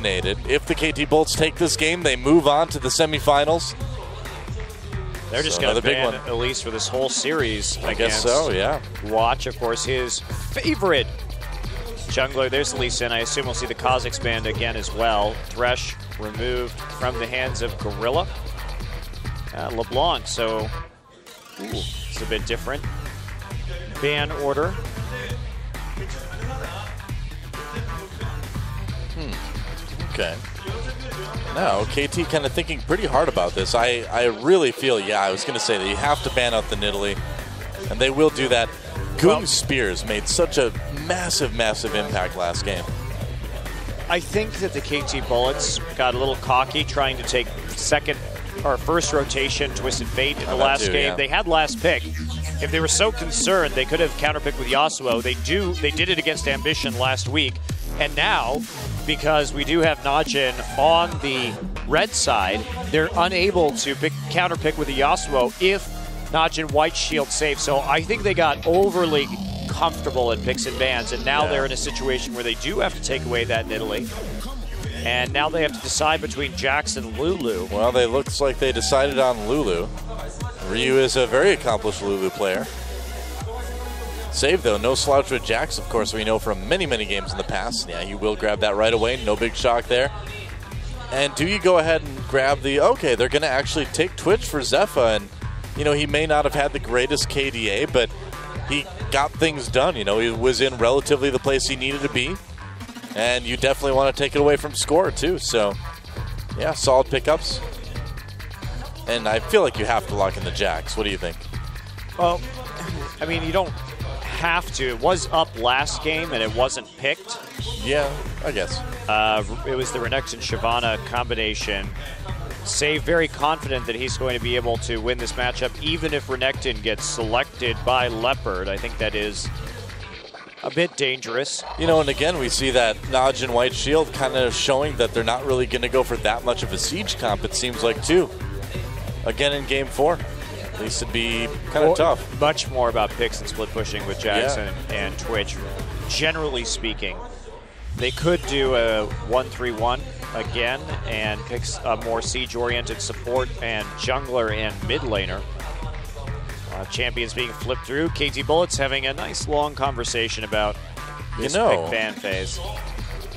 eliminated. If the KT Bolts take this game, they move on to the semifinals. They're just going to ban Elise for this whole series. I guess so, yeah. Watch, of course, his favorite jungler. There's Elise, and I assume we'll see the Kazakhs banned again as well. Thresh removed from the hands of Gorilla. LeBlanc, so it's a bit different. Ban order. Okay. Now, KT kind of thinking pretty hard about this. I really feel, I was going to say that you have to ban out the Nidalee, and they will do that. Goong's Spears made such a massive, massive impact last game. I think that the KT Bullets got a little cocky trying to take first rotation Twisted Fate in the last game. Yeah. They had last pick. If they were so concerned, they could have counterpicked with Yasuo. They did it against Ambition last week. And now, because we do have NaJin on the red side, they're unable to counterpick with the Yasuo if NaJin White Shield safe. So I think they got overly comfortable in picks and bans, and now they're in a situation where they do have to take away that Nidalee. And now they have to decide between Jax and Lulu. Well, it looks like they decided on Lulu. Ryu is a very accomplished Lulu player. Save, though, no slouch with Jax, of course, we know from many, many games in the past. Yeah, he will grab that right away. No big shock there. And do you go ahead and grab okay, they're going to actually take Twitch for Zephyr, and, he may not have had the greatest KDA, but he got things done. He was in relatively the place he needed to be. And you definitely want to take it away from score, too. So, yeah, solid pickups. And I feel like you have to lock in the Jax. What do you think? Well, I mean, you don't have to. It was up last game, and it wasn't picked. Yeah, I guess. It was the Renekton Shyvana combination. Save very confident that he's going to be able to win this matchup, even if Renekton gets selected by Leopard. I think that is a bit dangerous. And again, we see that NaJin White Shield kind of showing that they're not really going to go for that much of a siege comp, it seems like, too. Again in Game 4. At least it'd be kind of tough. Much more about picks and split pushing with Jackson and Twitch. Generally speaking, they could do a 1-3-1 again and pick a more siege-oriented support and jungler and mid laner. Champions being flipped through. KT Bullets having a nice long conversation about this pick ban phase.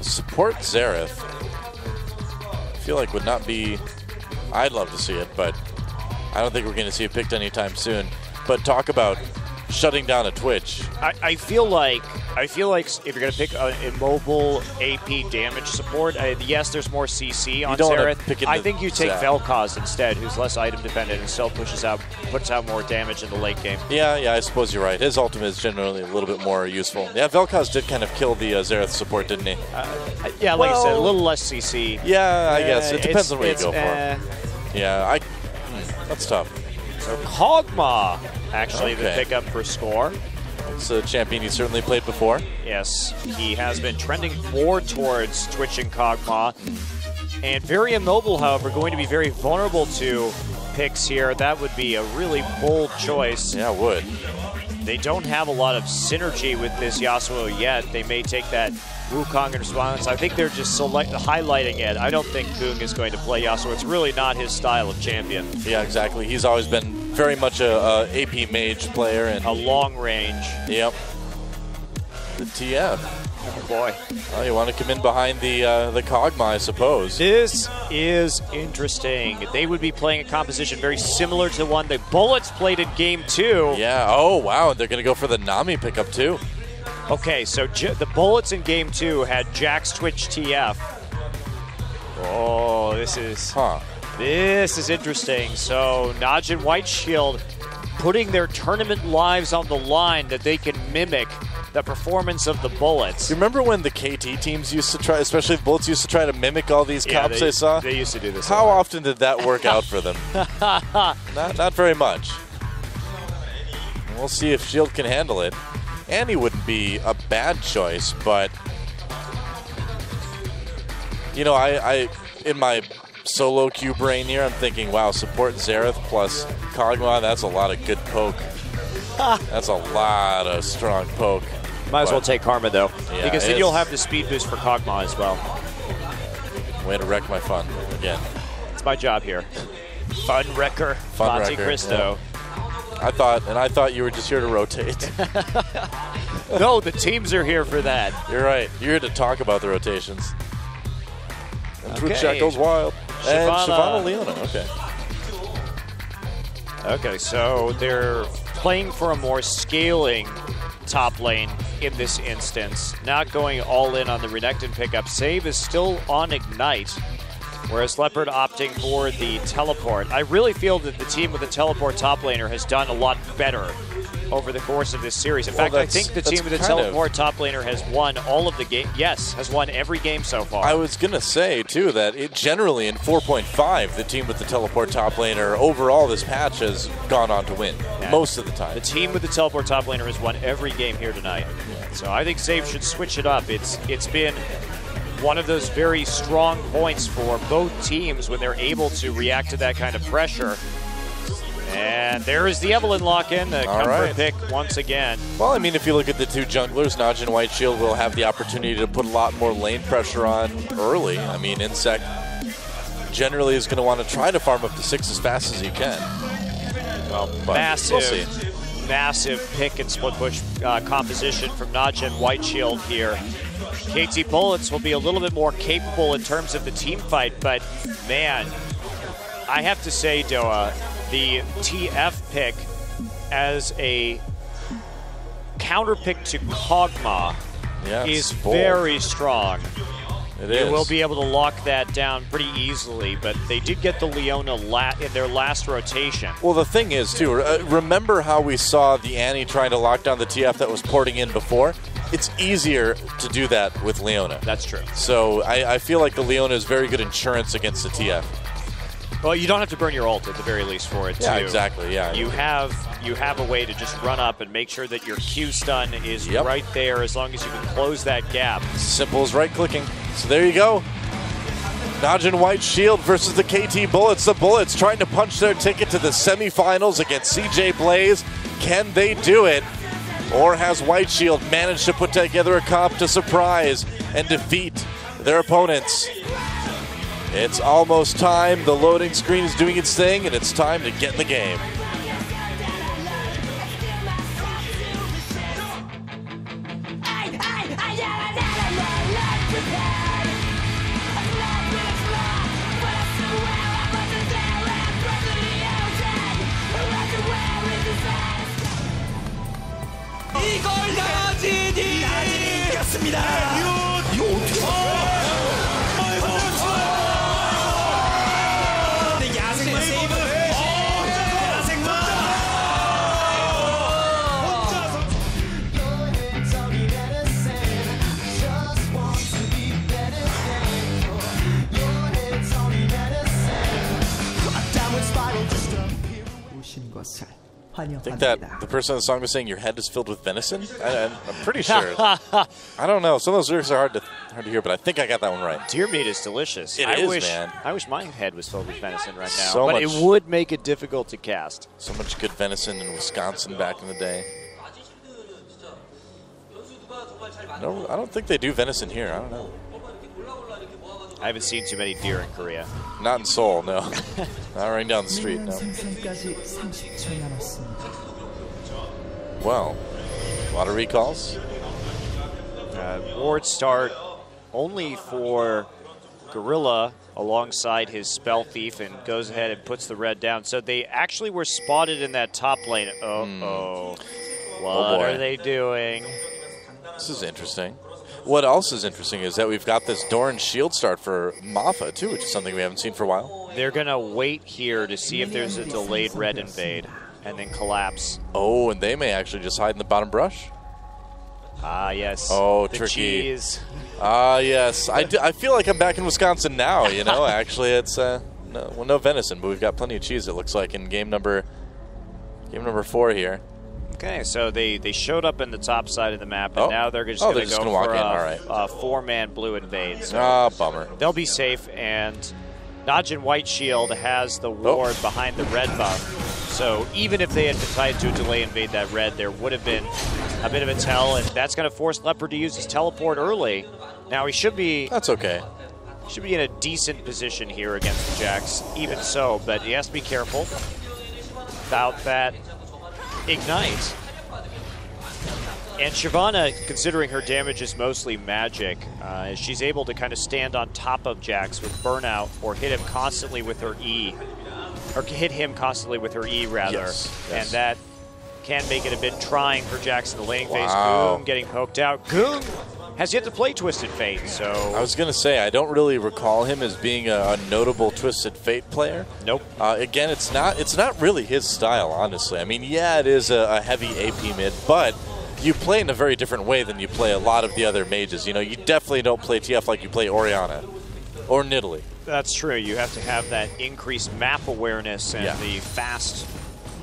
Support Xerath, I feel like would not be. I'd love to see it, but I don't think we're going to see it picked anytime soon. But talk about shutting down a Twitch. I feel like if you're going to pick an immobile AP damage support, yes, there's more CC on Xerath. I think you take Vel'Koz instead, who's less item dependent and still puts out more damage in the late game. Yeah, I suppose you're right. His ultimate is generally a little bit more useful. Yeah, Vel'Koz did kind of kill the Xerath support, didn't he? Like I said, a little less CC. Yeah, I guess. It depends on what you go for. Yeah, that's tough. So Kog'Maw, actually, the pickup for score. It's a champion he's certainly played before. Yes, he has been trending more towards Twitch and Kog'Maw. And very immobile, however, going to be very vulnerable to picks here. That would be a really bold choice. Yeah, it would. They don't have a lot of synergy with this Yasuo yet. They may take that Wukong in response. I think they're just highlighting it. I don't think Goong is going to play Yasuo. It's really not his style of champion. Yeah, exactly. He's always been very much a AP mage player. And a long range. Yep. The TF. Oh boy. Well, you want to come in behind the Kog'Maw, I suppose. This is interesting. They would be playing a composition very similar to the one the Bullets played in Game 2. Yeah. Oh, wow. They're going to go for the Nami pickup, too. Okay, so the Bullets in Game 2 had Jax Twitch TF. Oh, this is interesting. So NaJin White Shield putting their tournament lives on the line that they can mimic the performance of the Bullets. You remember when the KT teams used to try, especially the Bullets, used to try to mimic all these comps I saw? They used to do this. How often did that work out for them? Not very much. We'll see if Shield can handle it. Annie wouldn't be a bad choice, but I in my solo queue brain here, I'm thinking, wow, support Xerath plus Kog'Maw, that's a lot of good poke. That's a lot of strong poke. Might as well take Karma, though, because then you'll have the speed boost for Kog'Maw as well. Way to wreck my fun again. It's my job here. Fun wrecker, Monte Cristo. Yeah. I thought you were just here to rotate. No, the teams are here for that. You're right. You're here to talk about the rotations. And Twitch chat goes wild. And Shyvana Leona. Okay. Okay, so they're playing for a more scaling top lane in this instance. Not going all in on the Renekton pickup. Save is still on Ignite, whereas Leopard opting for the teleport. I really feel that the team with the teleport top laner has done a lot better over the course of this series. In fact, I think the team with the teleport top laner has won all of the game. Yes, has won every game so far. I was going to say, too, that it generally in 4.5, the team with the teleport top laner overall this patch has gone on to win most of the time. The team with the teleport top laner has won every game here tonight. So I think Save should switch it up. It's been one of those very strong points for both teams when they're able to react to that kind of pressure. And there is the Evelynn lock-in, the comfort pick once again. Well, I mean, if you look at the two junglers, NaJin White Shield will have the opportunity to put a lot more lane pressure on early. I mean, Insect generally is going to want to try to farm up to 6 as fast as he can. Well, massive pick and split push composition from NaJin White Shield here. KT Bullets will be a little bit more capable in terms of the team fight, but man, I have to say, Doa, the TF pick as a counter pick to Kog'Maw is very strong. It is. You will be able to lock that down pretty easily, but they did get the Leona in their last rotation. Well, the thing is, too, remember how we saw the Annie trying to lock down the TF that was porting in before? It's easier to do that with Leona. That's true. So I feel like the Leona is very good insurance against the TF. Well, you don't have to burn your ult at the very least for it, too. Yeah, exactly, yeah. You have a way to just run up and make sure that your Q stun is right there as long as you can close that gap. Simple as right-clicking. So there you go. NaJin White Shield versus the KT Bullets. The Bullets trying to punch their ticket to the semifinals against CJ Blaze. Can they do it? Or has White Shield managed to put together a comp to surprise and defeat their opponents? It's almost time. The loading screen is doing its thing, and it's time to get in the game. I think that the person in the song was saying your head is filled with venison. I'm pretty sure. I don't know. Some of those lyrics are hard to hear, but I think I got that one right. Deer meat is delicious. It is, man. I wish my head was filled with venison right now, so but much, it would make it difficult to cast. So much good venison in Wisconsin back in the day. No, I don't think they do venison here. I don't know. I haven't seen too many deer in Korea. Not in Seoul, no. Not running down the street, no. Well, a lot of recalls. Ward start only for Gorilla alongside his Spell Thief and goes ahead and puts the red down. So they actually were spotted in that top lane. What are they doing? This is interesting. What else is interesting is that we've got this Doran shield start for Mafa, too, which is something we haven't seen for a while. They're going to wait here to see if there's a delayed red invade and then collapse. Oh, and they may actually just hide in the bottom brush. Ah, yes. Oh, the tricky. Cheese. Ah, yes. I feel like I'm back in Wisconsin now, you know. Actually, it's no venison, but we've got plenty of cheese, it looks like, in game number 4 here. Okay, so they showed up in the top side of the map, and now they're just going to go walk for in. All right. a 4-man blue invade. So bummer. They'll be safe, and NaJin White Shield has the ward behind the red buff. So even if they had decided to delay invade that red, there would have been a bit of a tell, and that's going to force Leopard to use his teleport early. Now he should be... That's okay. Should be in a decent position here against the Jax, even so, but he has to be careful about that Ignite. And Shyvana, considering her damage is mostly magic, she's able to kind of stand on top of Jax with Burnout or hit him constantly with her E. Or hit him constantly with her E, rather. Yes. And that can make it a bit trying for Jax in the laning phase. Wow. Goong getting poked out. Goong has yet to play Twisted Fate, so... I was going to say, I don't really recall him as being a notable Twisted Fate player. Nope. Again, it's not really his style, honestly. I mean, yeah, it is a heavy AP mid, but you play in a very different way than you play a lot of the other mages. You know, you definitely don't play TF like you play Orianna or Nidalee. That's true. You have to have that increased map awareness and the fast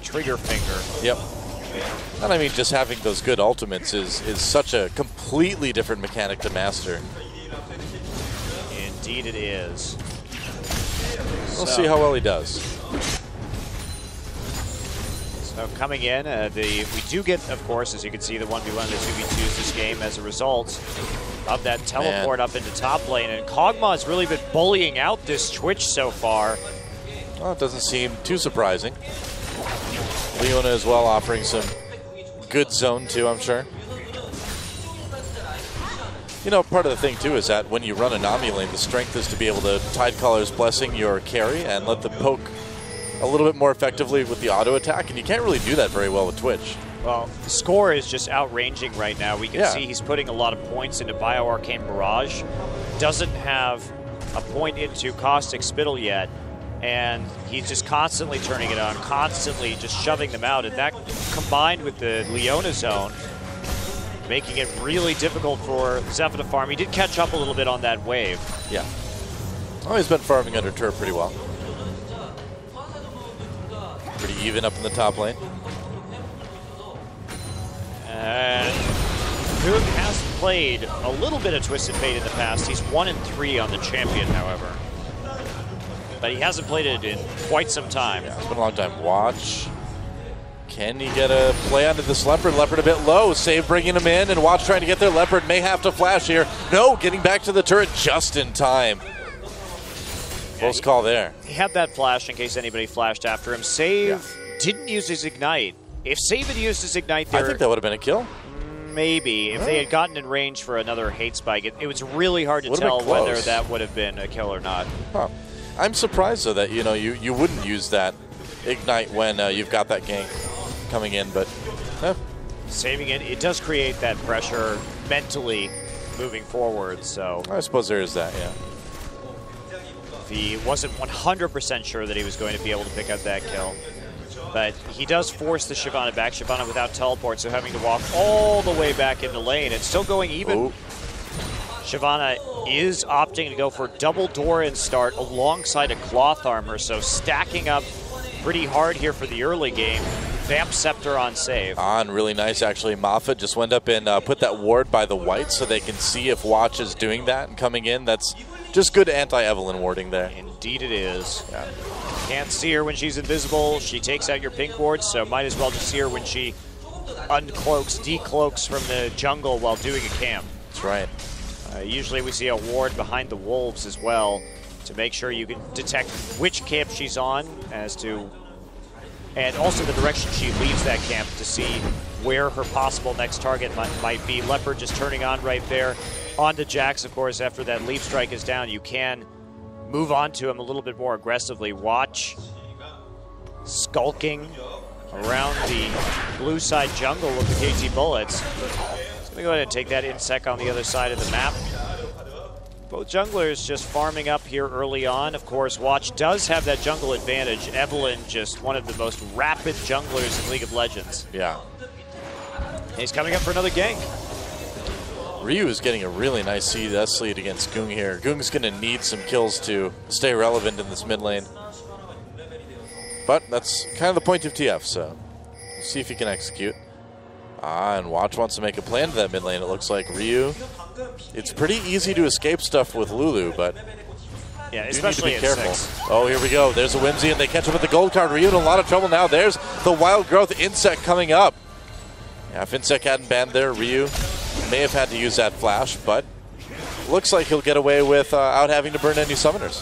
trigger finger. Yep. And I mean, just having those good ultimates is such a completely different mechanic to master. Indeed it is. We'll see how well he does. So coming in, we do get, of course, as you can see, the 1v1 and the 2v2s this game as a result of that teleport up into top lane. And Kog'Maw has really been bullying out this Twitch so far. Well, it doesn't seem too surprising. Leona as well offering some good zone too, I'm sure. You know, part of the thing too is that when you run a Nami lane, the strength is to be able to Tidecaller's Blessing your carry and let them poke a little bit more effectively with the auto attack, and you can't really do that very well with Twitch. Well, the score is just outranging right now. We can see he's putting a lot of points into Bio-Arcane Barrage. Doesn't have a point into Caustic Spittle yet, and he's just constantly turning it on, constantly just shoving them out, and that combined with the Leona zone, making it really difficult for Zephyr to farm. He did catch up a little bit on that wave. Yeah. Oh, he's been farming under turret pretty well. Pretty even up in the top lane. And Goong has played a little bit of Twisted Fate in the past. He's 1-3 on the champion, however. But he hasn't played it in quite some time. Yeah, it's been a long time. Watch. Can he get a play onto this Leopard? Leopard a bit low. Save bringing him in, and Watch trying to get there. Leopard may have to flash here. No, getting back to the turret just in time. Close call there. He had that flash in case anybody flashed after him. Save didn't use his Ignite. If Save had used his Ignite there... I think that would have been a kill. Maybe. If they had gotten in range for another hate spike, it was really hard to tell whether that would have been a kill or not. Huh. I'm surprised, though, that you wouldn't use that Ignite when you've got that gank coming in, but... Saving it does create that pressure mentally moving forward, so... I suppose there is that, yeah. He wasn't 100% sure that he was going to be able to pick up that kill. But he does force the Shyvana back. Shyvana without teleport, so having to walk all the way back into lane. It's still going even. Ooh. Shyvana is opting to go for double Doran start alongside a Cloth Armor, so stacking up pretty hard here for the early game. Vamp Scepter on save. Really nice, actually. Maffa just went up and put that ward by the white so they can see if Watch is doing that and coming in. That's just good anti-Evelynn warding there. Indeed it is. Yeah. Can't see her when she's invisible. She takes out your pink ward, so might as well just see her when she uncloaks, decloaks from the jungle while doing a camp. That's right. Usually we see a ward behind the wolves as well to make sure you can detect which camp she's on as to, and also the direction she leaves that camp to see where her possible next target might be. Leopard just turning on right there. On to Jax, of course, after that leap strike is down. You can move on to him a little bit more aggressively. Watch skulking around the blue side jungle with the KT bullets. He's going to go ahead and take that insect on the other side of the map. Both junglers just farming up here early on. Of course, Watch does have that jungle advantage. Evelynn, just one of the most rapid junglers in League of Legends. Yeah. And he's coming up for another gank. Ryu is getting a really nice CS lead against Goong here. Goong's going to need some kills to stay relevant in this mid lane. But that's kind of the point of TF, so we'll see if he can execute. And Watch wants to make a plan to that mid lane, it looks like. Ryu, it's pretty easy to escape stuff with Lulu, but yeah, especially need to be careful. Oh, here we go. There's a Whimsy, and they catch him with the gold card. Ryu in a lot of trouble now. There's the Wild Growth Insect coming up. Yeah, if Insect hadn't banned there, Ryu may have had to use that flash, but looks like he'll get away without having to burn any summoners.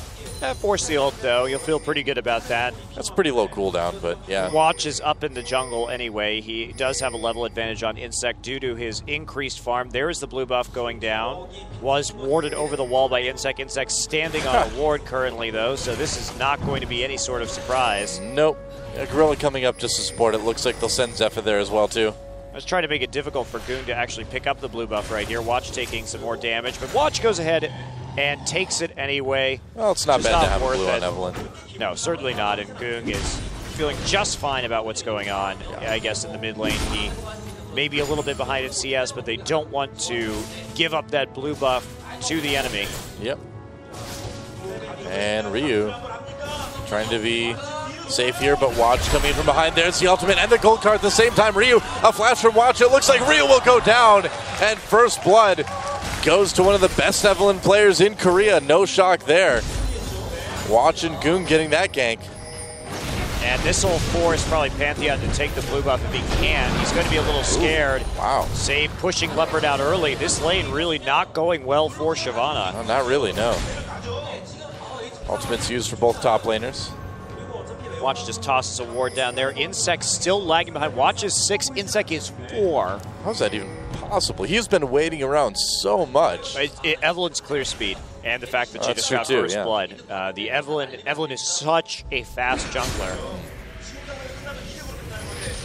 Force the ult, though. You'll feel pretty good about that. That's pretty low cooldown, but yeah. Watch is up in the jungle anyway. He does have a level advantage on Insect due to his increased farm. There is the blue buff going down. Was warded over the wall by Insect. Insect standing on a ward currently, though, so this is not going to be any sort of surprise. Nope. A Gorilla coming up just to support it. Looks like they'll send Zephyr there as well, too. Let's try to make it difficult for Goong to actually pick up the blue buff right here. Watch taking some more damage, but Watch goes ahead and takes it anyway. Well, it's not bad to have a blue on Evelyn. No, certainly not, and Goong is feeling just fine about what's going on, I guess, in the mid lane. He may be a little bit behind in CS, but they don't want to give up that blue buff to the enemy. Yep. And Ryu trying to be safe here, but Watch coming from behind. There's the ultimate and the gold card at the same time. Ryu, a flash from Watch. It looks like Ryu will go down, and first blood goes to one of the best Evelyn players in Korea. No shock there. Watch and Goong getting that gank. And this will force probably Pantheon to take the blue buff if he can. He's going to be a little scared. Ooh, wow. Save pushing Leopard out early. This lane really not going well for Shyvana. No, not really, no. Ultimate's used for both top laners. Watch just tosses a ward down there. Insect still lagging behind. Watch is 6, Insect is 4. How's that even possible? He's been waiting around so much. Evelyn's clear speed and the fact that she just got first blood. The Evelyn is such a fast jungler.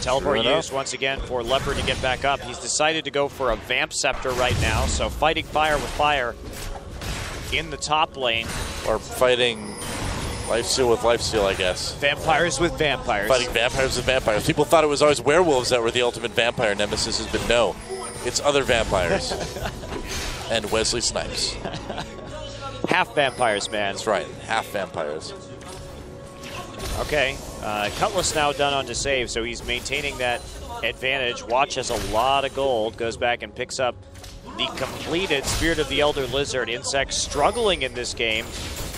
Teleport used once again for Leopard to get back up. He's decided to go for a Vamp Scepter right now, so fighting fire with fire in the top lane. Or fighting Lifesteal with Lifesteal, I guess. Vampires with vampires. Fighting vampires with vampires. People thought it was always werewolves that were the ultimate vampire nemesis, but no. It's other vampires. And Wesley Snipes. Half vampires, man. That's right. Half vampires. Okay. Cutlass now done on to save, so he's maintaining that advantage. Watch has a lot of gold. Goes back and picks up the completed Spirit of the Elder Lizard. Insect struggling in this game.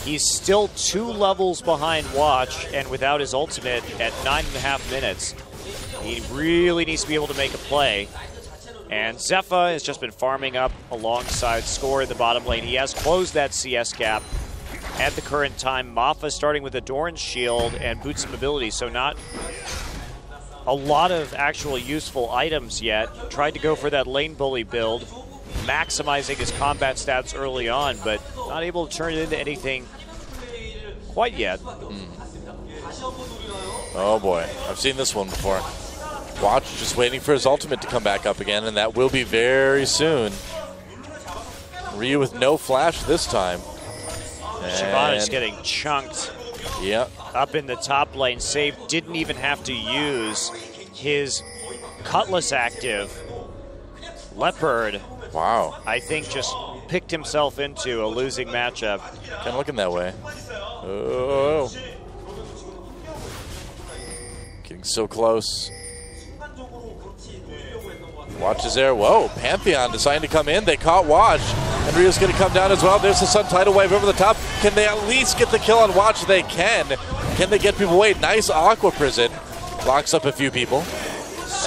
He's still 2 levels behind Watch, and without his ultimate at 9.5 minutes. He really needs to be able to make a play. And Zephyr has just been farming up alongside Score in the bottom lane. He has closed that CS gap at the current time. Mafa starting with a Doran's Shield and Boots of Mobility, so not a lot of actual useful items yet. Tried to go for that lane bully build, maximizing his combat stats early on, but not able to turn it into anything quite yet. Oh boy, I've seen this one before. Watch just waiting for his ultimate to come back up again, and that will be very soon. Ryu with no flash this time. Shyvana's getting chunked. Yep. Up in the top lane. Save didn't even have to use his Cutlass active. Leopard, wow, I think just picked himself into a losing matchup. Kind of looking that way. Oh. Getting so close. Watch is there. Whoa, Pantheon deciding to come in. They caught Watch. And Ryu's going to come down as well. There's the Sun Tidal Wave over the top. Can they at least get the kill on Watch? They can. Can they get people away? Nice Aqua Prison. Locks up a few people.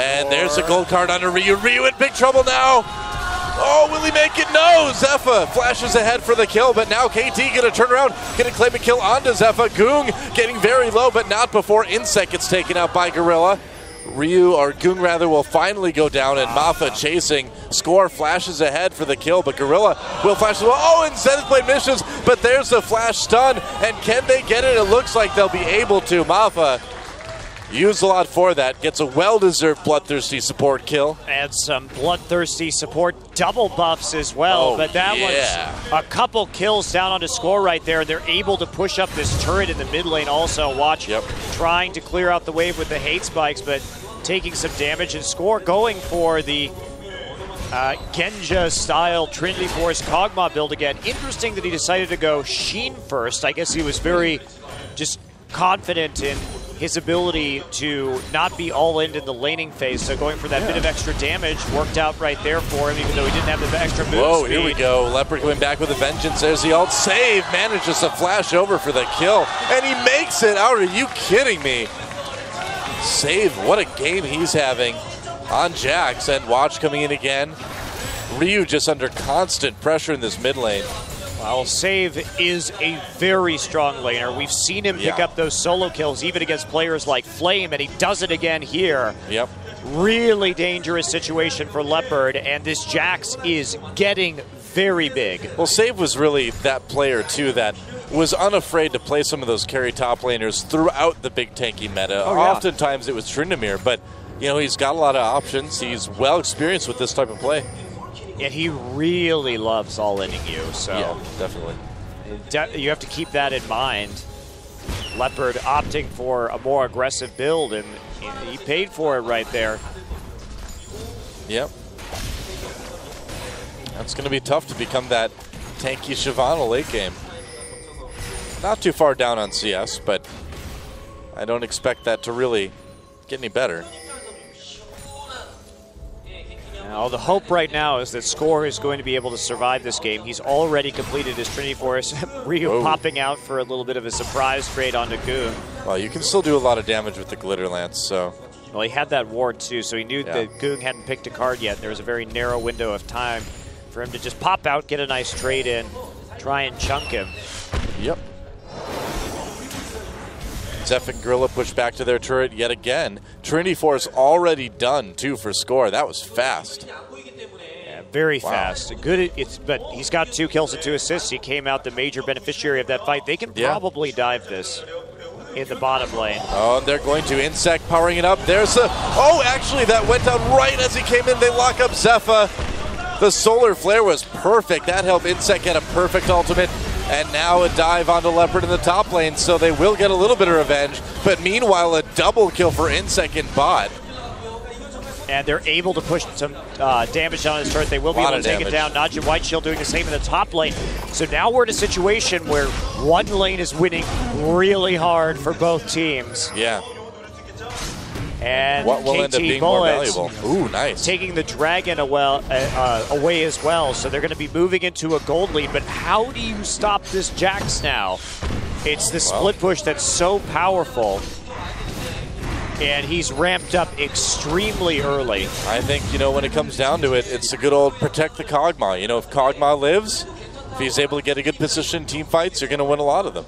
And there's the gold card onto Ryu. Ryu in big trouble now. Oh, will he make it? No! Zephyr flashes ahead for the kill, but now KT going to turn around, going to claim a kill onto Zephyr. Goong getting very low, but not before Insect gets taken out by Gorilla. Ryu, or Goong rather, will finally go down, and Mafa chasing. Score flashes ahead for the kill, but Gorilla will flash as well. Oh, and Zenith Blade misses, but there's the flash stun, and can they get it? It looks like they'll be able to. Mafa used a lot for that. Gets a well-deserved Bloodthirsty support kill. And some Bloodthirsty support double buffs as well. But that was a couple kills down onto Score right there. They're able to push up this turret in the mid lane also. Watch trying to clear out the wave with the hate spikes, but taking some damage. And Score going for the Genja-style Trinity Force Kog'Maw build again. Interesting that he decided to go Sheen first. I guess he was very just confident in his ability to not be all in the laning phase, so going for that bit of extra damage worked out right there for him, even though he didn't have the extra move Whoa, speed. Here we go. Leopard going back with a vengeance. There's the ult save. Manages to flash over for the kill, and he makes it out. Are you kidding me? Save, what a game he's having on Jax, and Watch coming in again. Ryu just under constant pressure in this mid lane. Well, Save is a very strong laner. We've seen him pick up those solo kills even against players like Flame, and he does it again here. Yep. Really dangerous situation for Leopard, and this Jax is getting very big. Well, Save was really that player, too, that was unafraid to play some of those carry top laners throughout the big tanky meta. Oh, yeah. Oftentimes it was Tryndamere, but, you know, he's got a lot of options. He's well experienced with this type of play. And he really loves all-inning you, so yeah, definitely. You have to keep that in mind. Leopard opting for a more aggressive build, and he paid for it right there. Yep. That's going to be tough to become that tanky Shyvana late game. Not too far down on CS, but I don't expect that to really get any better. Now, the hope right now is that Score is going to be able to survive this game. He's already completed his Trinity Force. Ryu popping out for a little bit of a surprise trade onto Goon. Well, you can still do a lot of damage with the Glitter Lance, so... Well, he had that ward too, so he knew that Goon hadn't picked a card yet. There was a very narrow window of time for him to just pop out, get a nice trade in, try and chunk him. Yep. Zeph and Gorilla push back to their turret yet again. Trinity Force already done, too, for Score. That was fast. Yeah, very fast. Good, but he's got 2 kills and 2 assists. He came out the major beneficiary of that fight. They can probably dive this in the bottom lane. Oh, and they're going to Insect powering it up. There's a... Oh, actually, that went down right as he came in. They lock up Zephyr. The Solar Flare was perfect. That helped Insect get a perfect ultimate. And now a dive onto Leopard in the top lane, so they will get a little bit of revenge. But meanwhile, a double kill for Insect in bot. And they're able to push some damage on his turret. They will be able to take it down. NaJin White Shield doing the same in the top lane. So now we're in a situation where one lane is winning really hard for both teams. Yeah. And what will end up being more valuable? Ooh, nice. Taking the dragon away as well, so they're going to be moving into a gold lead. But how do you stop this Jax now? It's the split push that's so powerful, and he's ramped up extremely early. I think, you know, when it comes down to it, it's a good old protect the Kog'Maw. You know, if Kog'Maw lives, if he's able to get a good position in team fights, you're going to win a lot of them.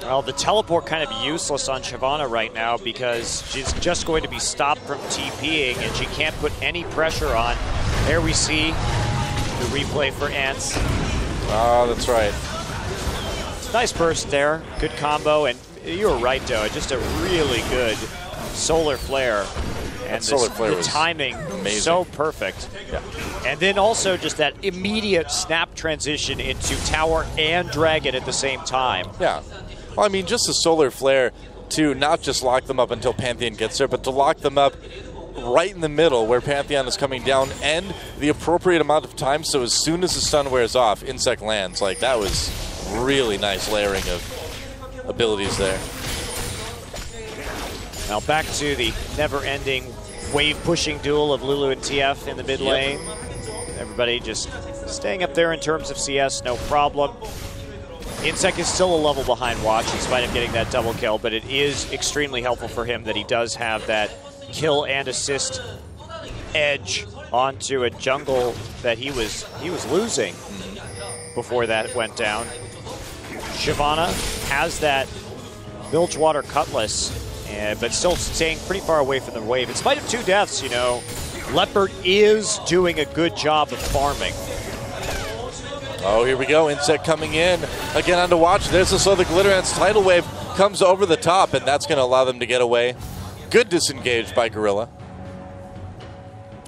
Well, the teleport kind of useless on Shyvana right now because she's just going to be stopped from TPing and she can't put any pressure on. There we see the replay for Ants. Oh, that's right. Nice burst there, good combo, and you were right, though. Just a really good solar flare. And the timing amazing. So perfect. Yeah. And then also just that immediate snap transition into tower and dragon at the same time. Yeah. Well, I mean, just the solar flare to not just lock them up until Pantheon gets there, but to lock them up right in the middle where Pantheon is coming down and the appropriate amount of time, so as soon as the stun wears off, Insect lands. Like, that was really nice layering of abilities there. Now back to the never-ending wave-pushing duel of Lulu and TF in the mid lane. Everybody just staying up there in terms of CS, no problem. Insect is still a level behind Watch in spite of getting that double kill, but it is extremely helpful for him that he does have that kill and assist edge onto a jungle that he was losing before that went down. Shyvana has that Bilgewater Cutlass, but still staying pretty far away from the wave. In spite of 2 deaths, you know, Leopard is doing a good job of farming. Oh, here we go. Insect coming in. Again onto Watch. There's the Glitter Ants tidal wave comes over the top, and that's going to allow them to get away. Good disengage by Gorilla.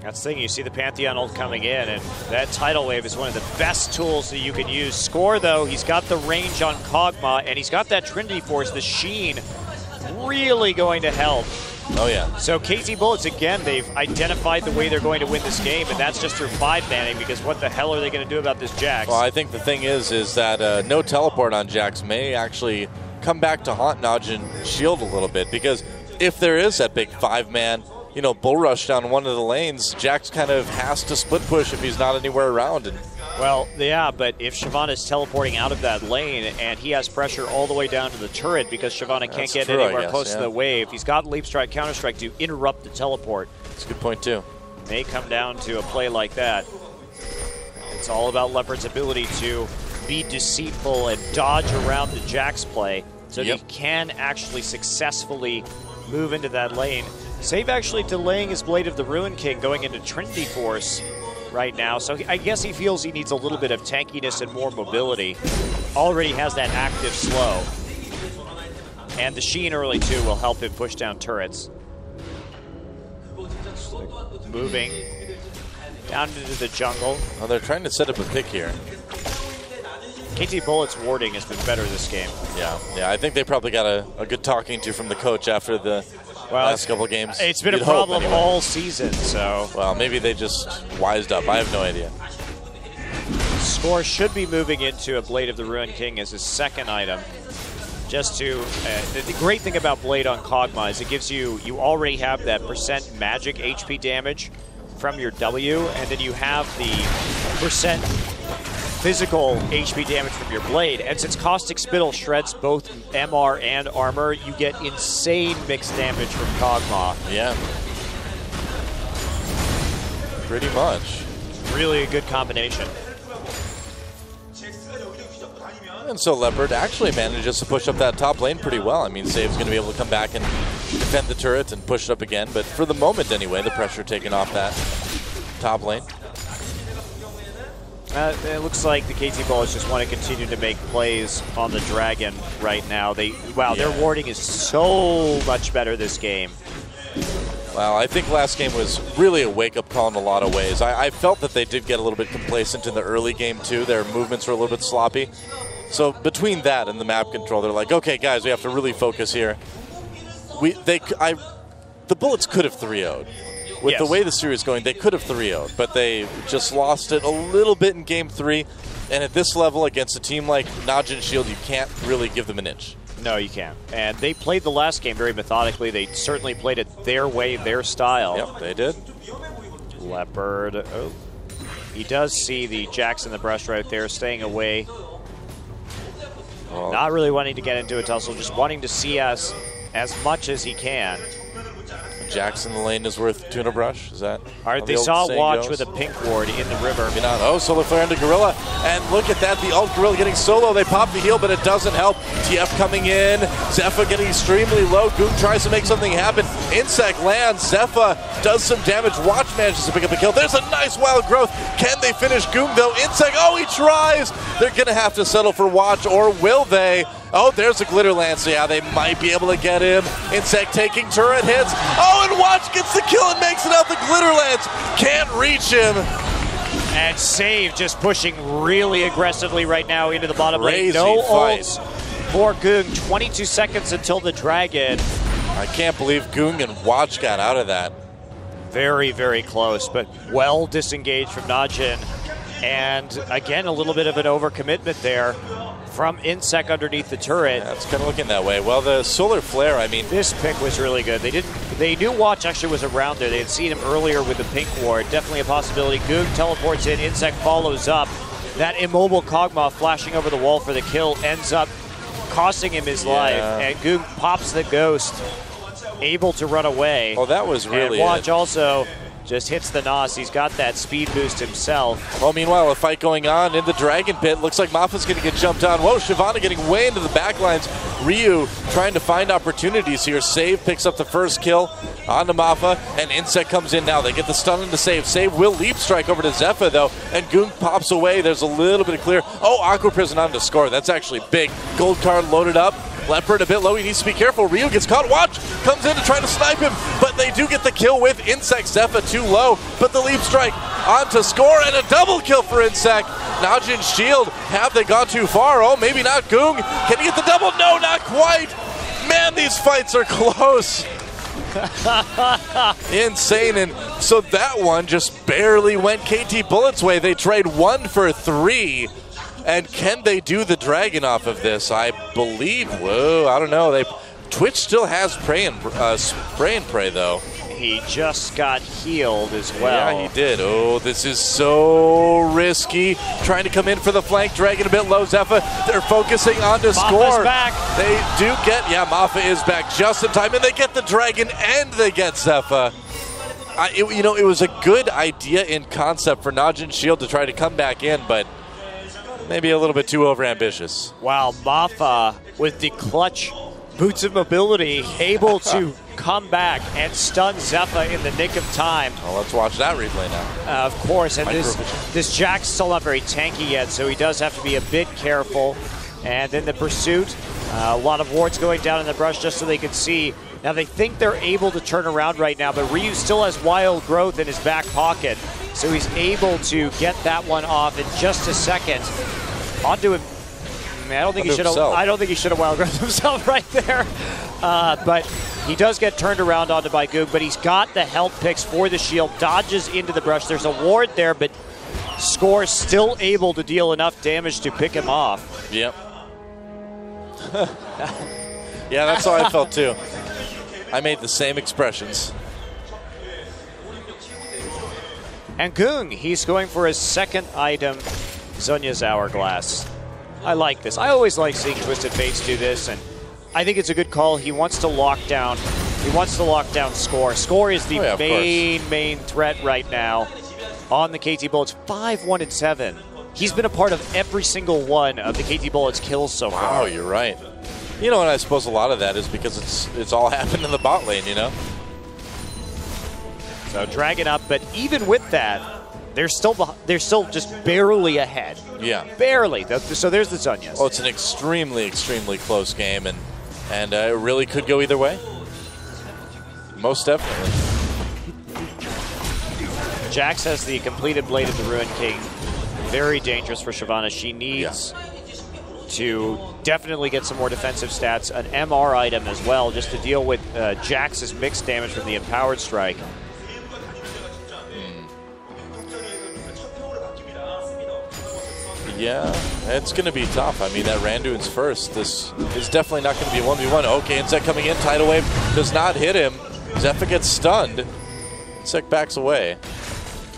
That's the thing. You see the Pantheon ult coming in, and that tidal wave is one of the best tools that you can use. Score, though, he's got the range on Kog'Maw, and he's got that Trinity Force, the sheen, really going to help. Oh, yeah. So KT Bullets, again, they've identified the way they're going to win this game, and that's just through 5-manning, because what the hell are they going to do about this Jax? Well, I think the thing is that no teleport on Jax may actually come back to haunt NaJin shield a little bit, because if there is that big 5-man, you know, bull rush down one of the lanes, Jax kind of has to split push if he's not anywhere around. And well, yeah, but if Shyvana is teleporting out of that lane and he has pressure all the way down to the turret because Shyvana can't get anywhere close to the wave, he's got Leap Strike, Counter Strike to interrupt the teleport. That's a good point, too. May come down to a play like that. It's all about Leopard's ability to be deceitful and dodge around the Jax play so they can actually successfully move into that lane. Save actually delaying his Blade of the Ruin King going into Trinity Force right now, so I guess he feels he needs a little bit of tankiness and more mobility. Already has that active slow. And the Sheen early too will help him push down turrets. Moving down into the jungle. Oh, they're trying to set up a pick here. KT Bullet's warding has been better this game. Yeah, I think they probably got a good talking to from the coach after the last couple games. It's been a problem all season, so. Well, maybe they just wised up. I have no idea. Score should be moving into a Blade of the Ruin King as his second item. Just to, the great thing about Blade on Kog'Maw is it gives you already have that % magic HP damage from your W, and then you have the % physical HP damage from your Blade. And since Caustic Spittle shreds both MR and armor, you get insane mixed damage from Kog'Maw. Yeah. Pretty much. Really a good combination. And so Leopard actually manages to push up that top lane pretty well. I mean, Save's going to be able to come back and defend the turret and push it up again. But for the moment anyway, the pressure taken off that top lane. It looks like the KT Bullets just want to continue to make plays on the Dragon right now. Their warding is so much better this game. Well, I think last game was really a wake-up call in a lot of ways. I felt that they did get a little bit complacent in the early game too. Their movements were a little bit sloppy. So between that and the map control, they're like, okay, guys, we have to really focus here. The Bullets could have 3-0'd. With the way the series is going, they could have 3-0'd, but they just lost it a little bit in Game 3. And at this level, against a team like NaJin Shield, you can't really give them an inch. No, you can't. And they played the last game very methodically. They certainly played it their way, their style. Yep, they did. Leopard. Oh. He does see the Jax in the brush right there, staying away. Not really wanting to get into a tussle, just wanting to see us as much as he can. Jax in the lane is worth tuna brush. Is that? All right, they saw Watch with a pink ward in the river. Oh, solar flare into Gorilla, and look at that, the ult Gorilla getting solo. They pop the heal, but it doesn't help. TF coming in, Zephyr getting extremely low. Goong tries to make something happen. Insect lands, Zephyr does some damage. Watch manages to pick up the kill. There's a nice wild growth. Can they finish Goong though? Insect, oh, he tries. They're gonna have to settle for Watch, or will they? Oh, there's a Glitter Lance. Yeah, they might be able to get him. Insect taking turret hits. Oh, and Watch gets the kill and makes it out. The Glitter Lance can't reach him. And Save just pushing really aggressively right now into the bottom lane. No ults for Goong. 22 seconds until the Dragon. I can't believe Goong and Watch got out of that. Very, very close, but well disengaged from NaJin. And again, a little bit of an overcommitment there from Insect underneath the turret. Yeah, it's kind of looking that way. Well, the solar flare, I mean, this pick was really good. They knew Watch actually was around there. They had seen him earlier with the pink ward. Definitely a possibility. Goong teleports in. Insect follows up. That immobile Kog'Maw flashing over the wall for the kill ends up costing him his life. And Goong pops the ghost, able to run away. Oh, that was really and Watch also just hits the Nos. He's got that speed boost himself. Well, meanwhile, a fight going on in the Dragon Pit. Looks like Mafa's going to get jumped on. Whoa, Shyvana getting way into the backlines. Ryu trying to find opportunities here. Save picks up the first kill onto Mafa, and Insect comes in now. They get the stun into Save. Save will leap strike over to Zephyr, though, and Goong pops away. There's a little bit of clear. Oh, Aqua Prison on to score. That's actually big. Gold card loaded up. Leopard a bit low, he needs to be careful. Ryu gets caught. Watch comes in to try to snipe him, but they do get the kill with Insect. Zephyr too low, but the leap strike on to score, and a double kill for Insect. NaJin Shield, have they gone too far? Oh, maybe not. Goong, can he get the double? No, not quite. Man, these fights are close. Insane, and so that one just barely went KT Bullet's way. They trade 1 for 3. And can they do the Dragon off of this? I believe. Whoa, I don't know. Twitch still has spray and pray though. He just got healed as well. Yeah, he did. Oh, this is so risky. Trying to come in for the flank. Dragon a bit low. Zephyr, they're focusing on to score. Back. They do get, Mafa is back just in time, and they get the Dragon and they get Zephyr. It was a good idea in concept for NaJin Shield to try to come back in, but maybe a little bit too overambitious. Wow, Mafa with the clutch boots of mobility, able to come back and stun Zephyr in the nick of time. Well, let's watch that replay now. Of course, and this Jack's still not very tanky yet, so he does have to be a bit careful. And then the pursuit, a lot of wards going down in the brush just so they can see. Now they think they're able to turn around right now, but Ryu still has wild growth in his back pocket, so he's able to get that one off in just a second. Onto him. I don't think he should have wild growth himself right there. But he does get turned around onto by Goog, but he's got the health picks for the shield, dodges into the brush. There's a ward there, but Score still able to deal enough damage to pick him off. Yep. Yeah, that's how I felt too. I made the same expressions. And Goong, he's going for his second item, Zhonya's Hourglass. I like this. I always like seeing Twisted Fates do this, and I think it's a good call. He wants to lock down. He wants to lock down Score. Score is the main threat right now on the KT Bullets. 5-1-7. He's been a part of every single one of the KT Bullets kills so far. Wow, you're right. You know, and I suppose a lot of that is because it's all happened in the bot lane, you know? So dragging up, but even with that, they're still just barely ahead. Yeah. Barely. So there's the Zhonyas. Oh, it's an extremely, extremely close game, and it really could go either way. Most definitely. Jax has the completed Blade of the Ruined King. Very dangerous for Shyvana. She needs to definitely get some more defensive stats. An MR item as well, just to deal with Jax's mixed damage from the Empowered Strike. Yeah, it's going to be tough. I mean, that Randuin's first. This is definitely not going to be a 1v1. Okay, Insect coming in. Tidal Wave does not hit him. Zephyr gets stunned. Insect backs away.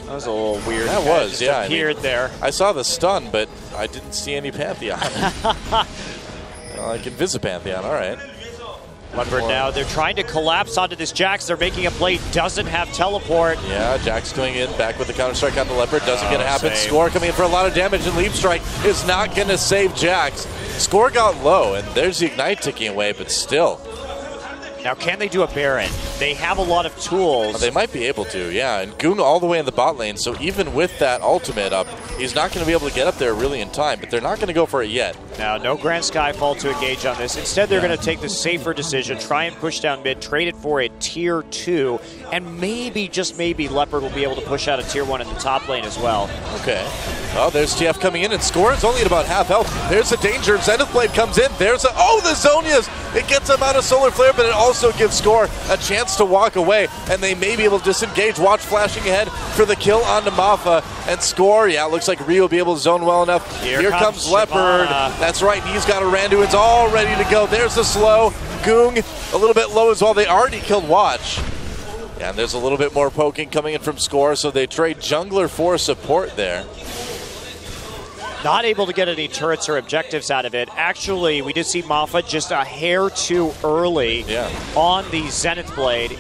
That was a little weird. That was, yeah. Appeared there. I saw the stun, but I didn't see any Pantheon. Like Invisipantheon, all right. Leopard now, they're trying to collapse onto this Jax. They're making a play, doesn't have teleport. Yeah, Jax going in, back with the counter-strike on the Leopard. Doesn't going to happen. Save. Score coming in for a lot of damage, and Leap Strike is not going to save Jax. Score got low, and there's the Ignite ticking away, but still. Now, can they do a Baron? They have a lot of tools. They might be able to, yeah. And Goong all the way in the bot lane, so even with that ultimate up, he's not going to be able to get up there really in time, but they're not going to go for it yet. Now, no Grand Skyfall to engage on this. Instead, they're going to take the safer decision, try and push down mid, trade it for a tier 2, and maybe, just maybe, Leopard will be able to push out a tier 1 in the top lane as well. Okay. Oh, there's TF coming in, and Score is only at about half health. There's the danger. Zenith Blade comes in. There's the Zhonyas! It gets him out of Solar Flare, but it also gives Score a chance to walk away, and they may be able to disengage. Watch flashing ahead for the kill onto Mafa, and Score, yeah, it looks like Ryu will be able to zone well enough. Here comes Leopard. That's right, he's got a Randuin's all ready to go. There's the slow. Goong a little bit low as well. They already killed Watch. Yeah, and there's a little bit more poking coming in from Score, so they trade jungler for support there. Not able to get any turrets or objectives out of it. Actually, we did see Mafa just a hair too early on the Zenith Blade.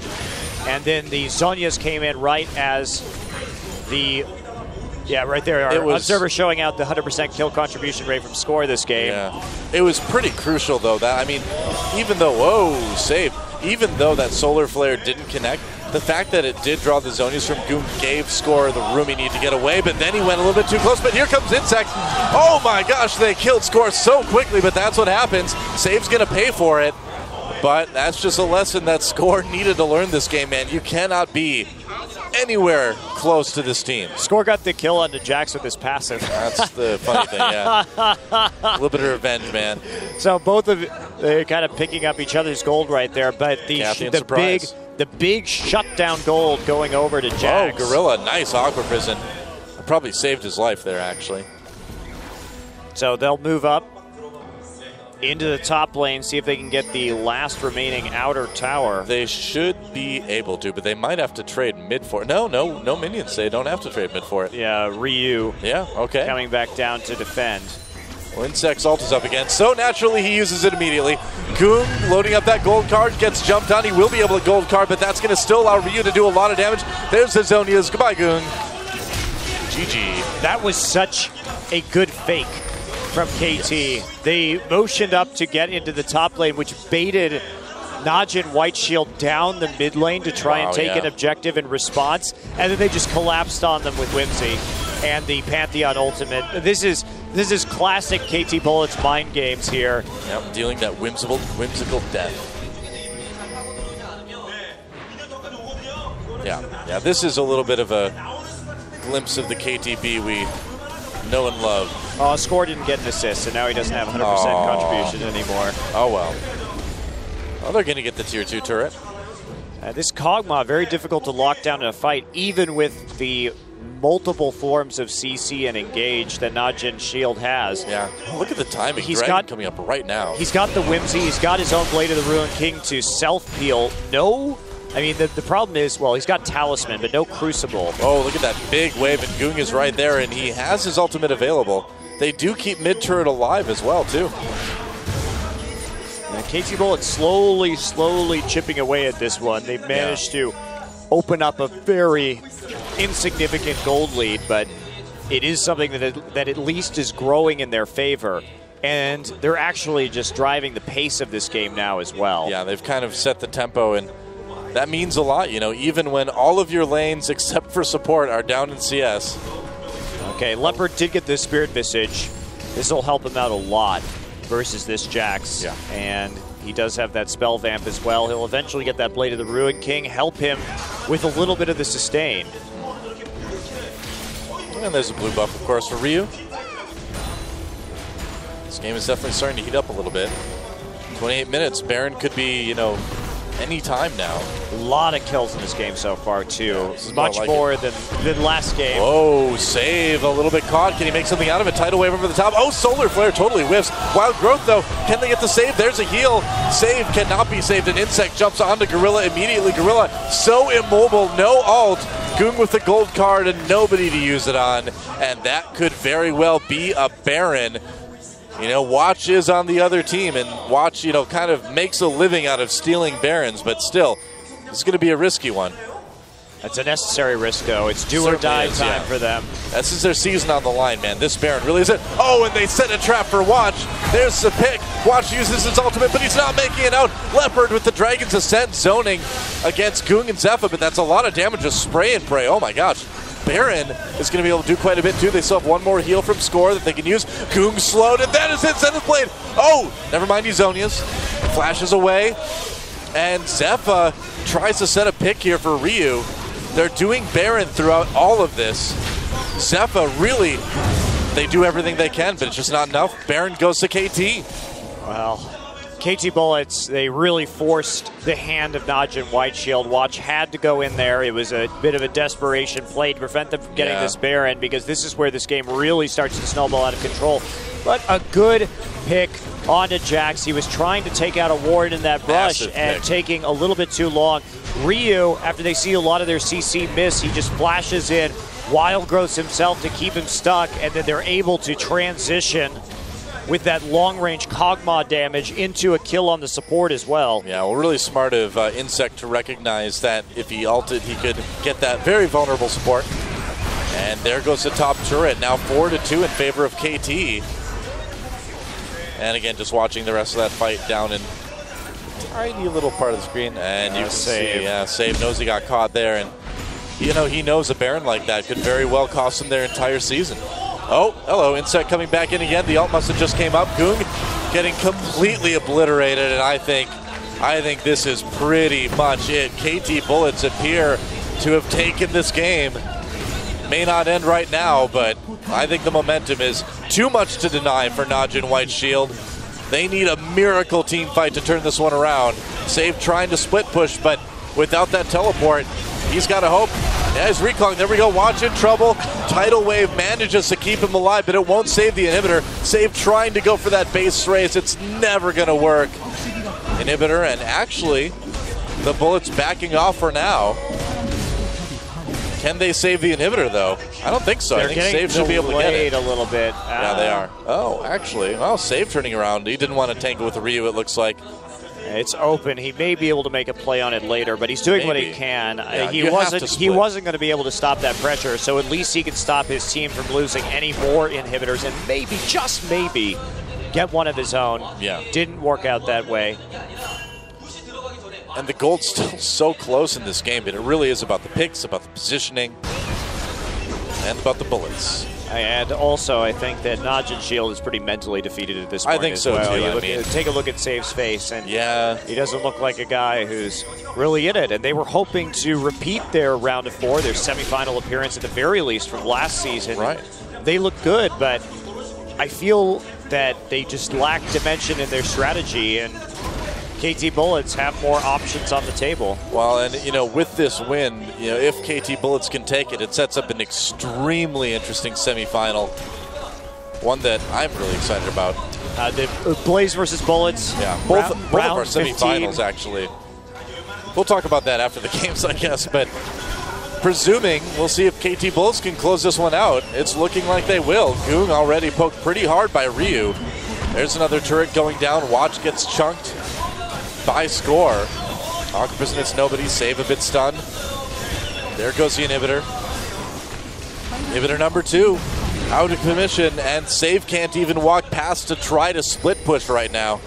And then the Zhonyas came in right as the... Yeah, right there. Our observer showing out the 100% kill contribution rate from Score this game. Yeah. It was pretty crucial, though. That, I mean, even though... Whoa, save. Even though that Solar Flare didn't connect, the fact that it did draw the Zhonyas from Goong gave Score the room he needed to get away, but then he went a little bit too close. But here comes Insect. Oh my gosh, they killed Score so quickly, but that's what happens. Save's going to pay for it. But that's just a lesson that Score needed to learn this game, man. You cannot be anywhere close to this team. Score got the kill on the Jax with his passive. That's the funny thing, yeah. A little bit of revenge, man. So both of they're kind of picking up each other's gold right there, but the big shutdown gold going over to Jax. Oh, Gorilla, nice Aqua Prison. Probably saved his life there, actually. So they'll move up into the top lane, see if they can get the last remaining outer tower. They should be able to, but they might have to trade mid for it. No minions. They don't have to trade mid for it. Yeah, Ryu. Yeah, okay. Coming back down to defend. Well, Insect's ult is up again, so naturally he uses it immediately. Goong loading up that gold card, gets jumped on. He will be able to gold card, but that's going to still allow Ryu to do a lot of damage. There's the Zonias. Goodbye, Goong. GG. That was such a good fake from KT. Yes. They motioned up to get into the top lane, which baited NaJin White Shield down the mid lane to try and take an objective in response, and then they just collapsed on them with Whimsy and the Pantheon ultimate. This is classic KT Bullets mind games here. Yep, dealing that whimsical death. Yeah, this is a little bit of a glimpse of the KTB we know and love. Oh, Score didn't get an assist, and now he doesn't have 100% contribution anymore. Oh, well. Oh, they're going to get the tier 2 turret. This Kog'Maw, very difficult to lock down in a fight, even with the multiple forms of CC and engage that NaJin Shield has. Yeah, look at the timing. He's got coming up right now. He's got the Whimsy. He's got his own Blade of the Ruined King to self-heal. I mean, the problem is, well, he's got Talisman, but no Crucible. Oh, look at that big wave, and Goong is right there, and he has his ultimate available. They do keep mid-turret alive as well, too. KT Bullets slowly chipping away at this one. They've managed to open up a very insignificant gold lead, but it is something that at least is growing in their favor. And they're actually just driving the pace of this game now as well. Yeah, they've kind of set the tempo, and that means a lot, you know, even when all of your lanes except for support are down in CS. Okay, Leopard did get the Spirit Visage. This will help him out a lot versus this Jax. Yeah. And he does have that Spell Vamp as well. He'll eventually get that Blade of the Ruined King, help him with a little bit of the sustain. And there's a blue buff, of course, for Ryu. This game is definitely starting to heat up a little bit. 28 minutes. Baron could be, you know, any time now. A lot of kills in this game so far, too. Much more than last game. Oh, save. A little bit caught. Can he make something out of it? Tidal wave over the top. Oh, Solar Flare totally whiffs. Wild Growth, though. Can they get the save? There's a heal. Save cannot be saved. An Insect jumps onto Gorilla immediately. Gorilla so immobile. No ult. Goong with the gold card and nobody to use it on. And that could very well be a Baron. You know, Watch is on the other team, and Watch, you know, kind of makes a living out of stealing Barons, but still, this is going to be a risky one. That's a necessary risk, though. It's do or die time for them. This is their season on the line, man. This Baron really is it. Oh, and they set a trap for Watch. There's the pick. Watch uses his ultimate, but he's not making it out. Leopard with the Dragon's Ascent zoning against Goong and Zephyr, but that's a lot of damage, just spray and pray. Oh, my gosh. Baron is going to be able to do quite a bit, too. They still have one more heal from Score that they can use. Goong slowed, and that is it. Zenith Blade. Oh, never mind, he's Zonias. Flashes away, and Zephyr tries to set a pick here for Ryu. They're doing Baron throughout all of this. Zephyr really, they do everything they can, but it's just not enough. Baron goes to KT. Well, KT Bullets, they really forced the hand of NaJin White Shield. Watch had to go in there. It was a bit of a desperation play to prevent them from getting this Baron, because this is where this game really starts to snowball out of control. But a good pick onto Jax. He was trying to take out a ward in that brush and taking a little bit too long. Ryu, after they see a lot of their CC miss, he just flashes in, Wild Growths himself to keep him stuck, and then they're able to transition with that long-range Kog'Maw damage into a kill on the support as well. Yeah, well, really smart of Insect to recognize that if he ulted, he could get that very vulnerable support. And there goes the top turret, now 4-2 in favor of KT. And again, just watching the rest of that fight down in a tiny little part of the screen. And you can see, Save knows he got caught there. And, you know, he knows a Baron like that could very well cost him their entire season. Oh, hello, Insect coming back in again. The ult must have just came up. Goong getting completely obliterated, and I think this is pretty much it. KT Bullets appear to have taken this game. May not end right now, but I think the momentum is too much to deny for NaJin White Shield. They need a miracle team fight to turn this one around. Save trying to split push, but without that teleport, he's got to hope. Yeah, he's recalling. There we go. Watch in trouble. Tidal Wave manages to keep him alive, but it won't save the inhibitor. Save trying to go for that base race. It's never going to work. Inhibitor, and actually, the Bullets backing off for now. Can they save the inhibitor, though? I don't think so. I think Save should be able to get it. A little bit. Yeah, they are. Oh, actually, well, Save turning around. He didn't want to tangle with Ryu, it looks like. It's open. He may be able to make a play on it later, but he's doing what he can. Yeah, he wasn't going to be able to stop that pressure, so at least he can stop his team from losing any more inhibitors and maybe, just maybe, get one of his own. Yeah. Didn't work out that way. And the gold's still so close in this game, but it really is about the picks, about the positioning, and about the bullets. And also, I think that NaJin Shield is pretty mentally defeated at this point. I think so, too. Take a look at Save's face, and yeah, he doesn't look like a guy who's really in it. And they were hoping to repeat their round of 4, their semifinal appearance at the very least from last season. Right. They look good, but I feel that they just lack dimension in their strategy, and KT Bullets have more options on the table. Well, and with this win, if KT Bullets can take it, it sets up an extremely interesting semifinal. One that I'm really excited about. The Blaze versus Bullets. Yeah, both of our semifinals, actually. We'll talk about that after the games, I guess, but presuming we'll see if KT Bullets can close this one out. It's looking like they will. Goong already poked pretty hard by Ryu. There's another turret going down. Watch gets chunked by Score. Aqua hits nobody. Save a bit stunned. There goes the inhibitor. Inhibitor number 2 out of commission, and Save can't even walk past to try to split push right now.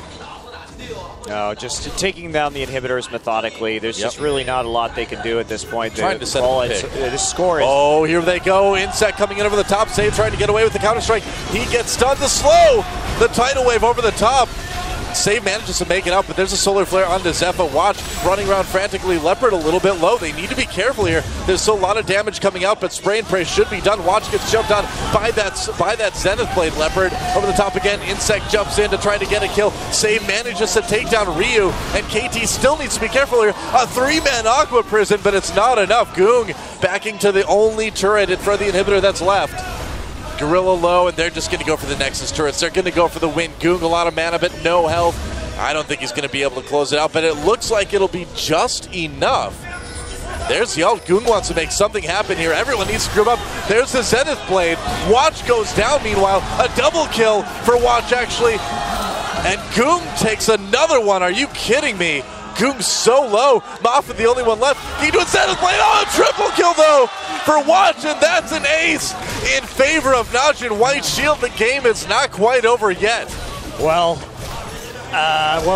No, just taking down the inhibitors methodically. There's just really not a lot they can do at this point. Trying to set up a pick. The score is... Oh, here they go. Insect coming in over the top. Save trying to get away with the counter-strike. He gets stunned. The slow. The tidal wave over the top. Save manages to make it up, but there's a solar flare onto Zephyr. Watch running around frantically. Leopard a little bit low. They need to be careful here. There's still a lot of damage coming out, but spray and pray should be done. Watch gets jumped on by that Zenith blade. Leopard over the top again. Insect jumps in to try to get a kill. Save manages to take down Ryu, and KT still needs to be careful here. A 3-man Aqua Prison, but it's not enough. Goong backing to the only turret in front of the inhibitor that's left. Gorilla low, and they're just going to go for the Nexus turrets. They're going to go for the win. Goong, a lot of mana, but no health. I don't think he's going to be able to close it out, but it looks like it'll be just enough. There's the ult. Goong wants to make something happen here. Everyone needs to group up. There's the Zenith blade. Watch goes down, meanwhile. A double kill for Watch, actually. And Goong takes another one. Are you kidding me? Goong's so low. Moffat the only one left. He does Zenith blade. Oh, a triple kill, though, for Watch, and that's an ace in favor of NaJin White Shield. The game is not quite over yet. Well,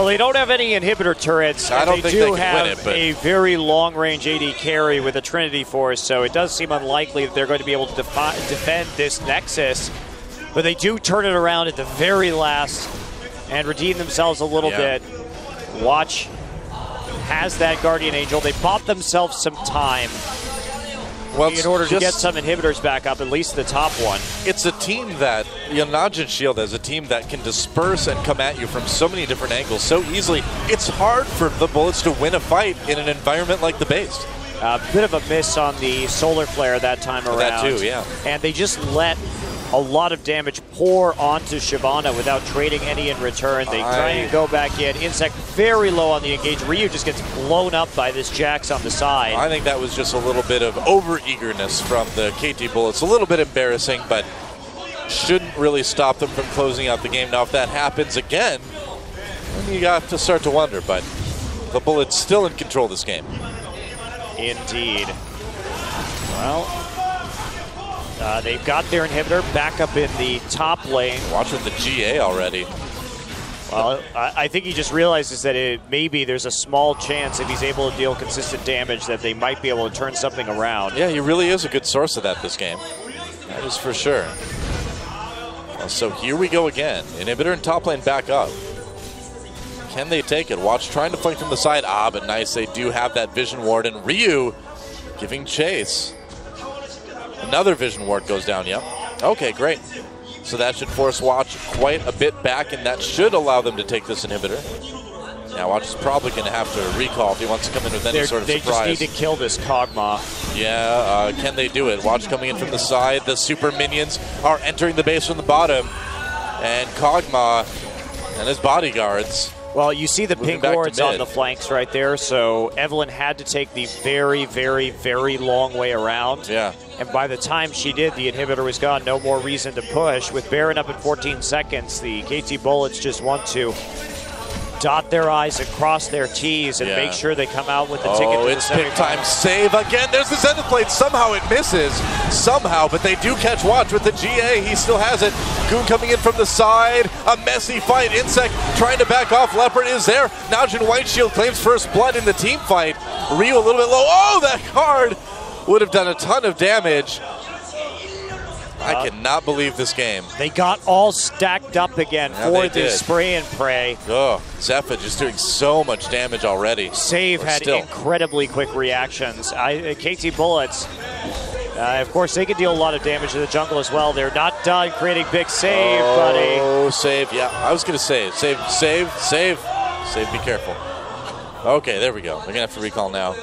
they don't have any inhibitor turrets. I don't think they can have win it, but a very long-range AD carry with a Trinity Force, so it does seem unlikely that they're going to be able to defend this Nexus. But they do turn it around at the very last and redeem themselves a little bit. Watch has that Guardian Angel. They bought themselves some time in order to get some inhibitors back up, at least the top one. It's a team that, NaJin Shield as a team that can disperse and come at you from so many different angles so easily. It's hard for the Bullets to win a fight in an environment like the base. A bit of a miss on the solar flare that time around. That too, yeah. And they just let a lot of damage pour onto Shyvana without trading any in return. They try and go back in. Insect very low on the engage. Ryu just gets blown up by this Jax on the side. I think that was just a little bit of over-eagerness from the KT Bullets. A little bit embarrassing, but shouldn't really stop them from closing out the game. Now, if that happens again, then you have to start to wonder, but the Bullets still in control of this game. Indeed. Well, they've got their inhibitor back up in the top lane. Watching the GA already. Well, I think he just realizes that maybe there's a small chance if he's able to deal consistent damage that they might be able to turn something around. Yeah, he really is a good source of that this game. That is for sure. Well, so here we go again. Inhibitor and top lane back up. Can they take it? Watch trying to flank from the side. But nice. They do have that Vision Ward, and Ryu giving chase. Another Vision Ward goes down, yep. Okay, great. So that should force Watch quite a bit back, and that should allow them to take this inhibitor. Now Watch is probably going to have to recall if he wants to come in with any sort of surprise. They just need to kill this Kog'Maw. Yeah, can they do it? Watch coming in from the side. The super minions are entering the base from the bottom. And Kog'Maw and his bodyguards Well, you see the pink wards on the flanks right there, so Evelyn had to take the very, very, very long way around. Yeah. And by the time she did, the inhibitor was gone. No more reason to push. With Baron up in 14 seconds, the KT Bullets just want to dot their I's and cross their T's and make sure they come out with the ticket to the it's big time save again. There's the Zenith Blade. Somehow it misses. Somehow, but they do catch watch with the GA. He still has it. Goon coming in from the side. A messy fight. Insect trying to back off. Leopard is there. NaJin White Shield claims first blood in the team fight. Ryu a little bit low. Oh, that card would have done a ton of damage. I cannot believe this game. They got all stacked up again for the spray and pray. Oh, Zephyr just doing so much damage already. Save had incredibly quick reactions. KT Bullets, of course, they can deal a lot of damage to the jungle as well. They're not done creating big save, buddy. Oh, save. Yeah, I was going to say save. Save, be careful. Okay, there we go. They're going to have to recall now.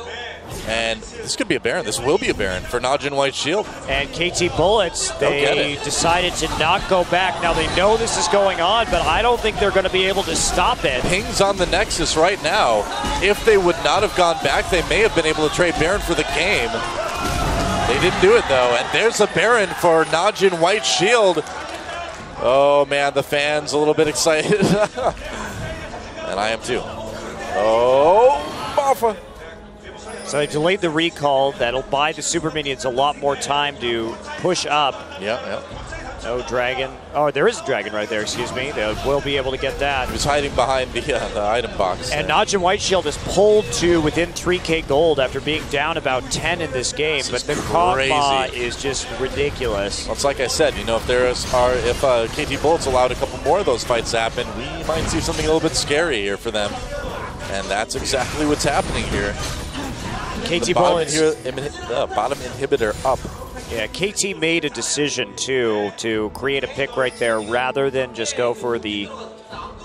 And this could be a Baron. This will be a Baron for NaJin White Shield. And KT Bullets, they decided to not go back. Now they know this is going on, but I don't think they're going to be able to stop it. Pings on the Nexus right now. If they would not have gone back, they may have been able to trade Baron for the game. They didn't do it, though. And there's a Baron for NaJin White Shield. Oh, man, the fans a little bit excited. And I am, too. Oh, Buffa. So they delayed the recall. That'll buy the super minions a lot more time to push up. Yeah. No dragon. Oh, there is a dragon right there, excuse me. They will be able to get that. He was hiding behind the item box. And NaJin White Shield is pulled to within 3K gold after being down about 10 in this game. But the Kog'Maw is just ridiculous. Well, it's like I said, you know, if KT Bullets allowed a couple more of those fights to happen, we might see something a little bit scary here for them. And that's exactly what's happening here. KT Bullets, bottom inhibitor up. Yeah, KT made a decision too to create a pick right there rather than just go for the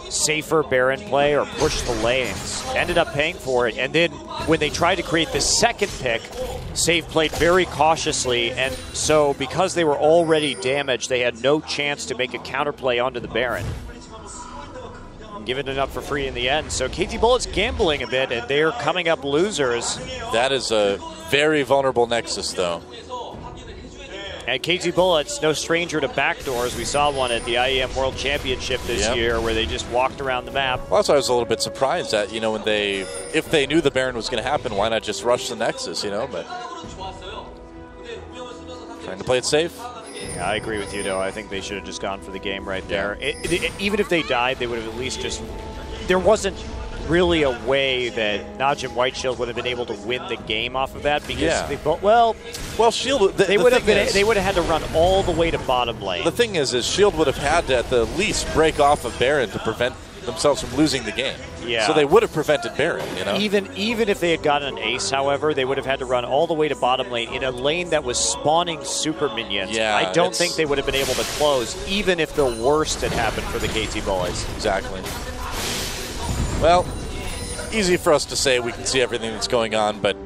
safer Baron play or push the lanes. Ended up paying for it, and then when they tried to create the second pick, Save played very cautiously, and so because they were already damaged, they had no chance to make a counterplay onto the Baron. Giving it up for free in the end. So KT Bullets gambling a bit, and they're coming up losers. That is a very vulnerable Nexus, though. And KT Bullets, no stranger to backdoors. We saw one at the IEM World Championship this year where they just walked around the map. Well, that's why I was a little bit surprised at, you know, if they knew the Baron was going to happen, why not just rush the Nexus, you know? But trying to play it safe. Yeah, I agree with you, though. I think they should have just gone for the game right there. Even if they died, they would have at least just... There wasn't really a way that NaJin White Shield would have been able to win the game off of that because they both... Well, Shield... They would have had to run all the way to bottom lane. The thing is Shield would have had to at the least break off of Baron to prevent themselves from losing the game. Yeah. So they would have prevented Baron, you know? Even if they had gotten an ace, however, they would have had to run all the way to bottom lane in a lane that was spawning super minions. Yeah, I don't think they would have been able to close, even if the worst had happened for the KT Bullets. Exactly. Well, easy for us to say. We can see everything that's going on, but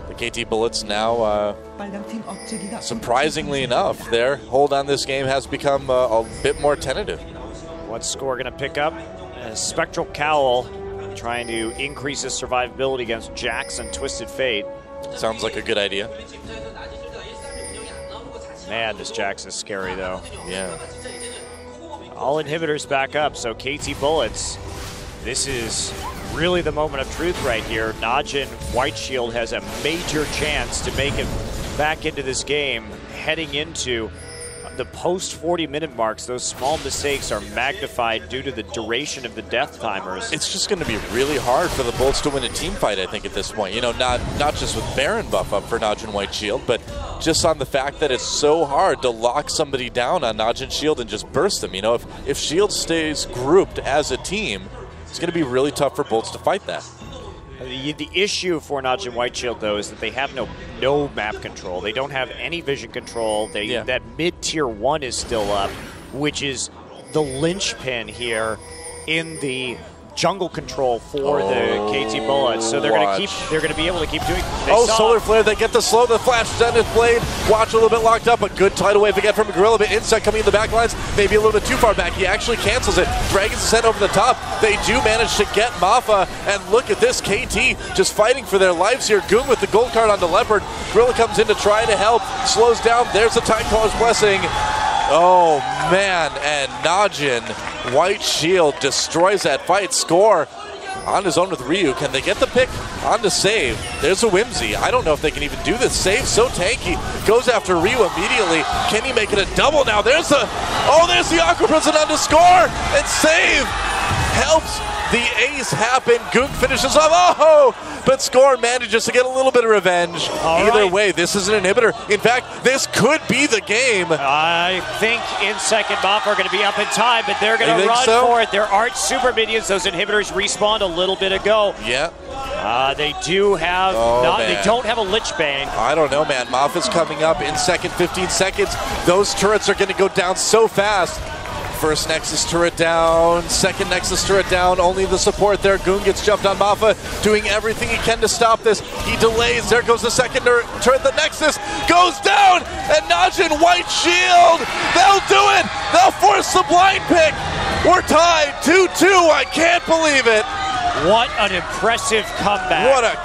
the KT Bullets now, surprisingly enough, their hold on this game has become a bit more tentative. What's Score going to pick up? A Spectral Cowl, trying to increase his survivability against Jax and Twisted Fate. Sounds like a good idea. Man, this Jax is scary, though. Yeah. All inhibitors back up, so KT Bullets, this is really the moment of truth right here. NaJin White Shield has a major chance to make it back into this game heading into the post 40-minute marks. Those small mistakes are magnified due to the duration of the death timers. It's just going to be really hard for the Bullets to win a team fight, I think, at this point. You know, not just with Baron buff up for NaJin White Shield, but just on the fact that it's so hard to lock somebody down on NaJin Shield and just burst them. You know, if Shield stays grouped as a team, it's going to be really tough for Bullets to fight that. The issue for NaJin White Shield, though, is that they have no map control. They don't have any vision control. That mid-tier 1 is still up, which is the linchpin here in the jungle control for the KT Bullets. So they're going to be able to keep doing. Solar Flare, they get the slow, the flash Zenith Blade. Watch a little bit locked up, a good tidal wave again from Gorilla, but Insect coming in the back lines, maybe a little bit too far back. He actually cancels it. Dragons sent over the top. They do manage to get Mafa, and look at this, KT just fighting for their lives here. Goon with the gold card onto Leopard. Gorilla comes in to try to help, slows down. There's the Tidecaller's Blessing. Oh man, and NaJin, White Shield, destroys that fight. Score on his own with Ryu. Can they get the pick on to save? There's a Whimsy. I don't know if they can even do this. Save so tanky. Goes after Ryu immediately. Can he make it a double now? There's the Aqua Prison on to score and save. Helps the ace happen. Gook finishes off. But Score manages to get a little bit of revenge. Either way, this is an inhibitor. In fact, this could be the game. I think Insect and Mafa are going to be up in time, but they're going to run for it. There aren't super minions. Those inhibitors respawned a little bit ago. Yeah. They do have they don't have a Lich Bang. I don't know, man. Mafa's coming up in second 15 seconds. Those turrets are going to go down so fast. First Nexus turret down, second Nexus turret down, only the support there. Goon gets jumped on Mafa, doing everything he can to stop this. He delays, there goes the second turret, the Nexus goes down, and NaJin, White Shield, they'll do it! They'll force the blind pick! We're tied 2-2, I can't believe it! What an impressive comeback. What a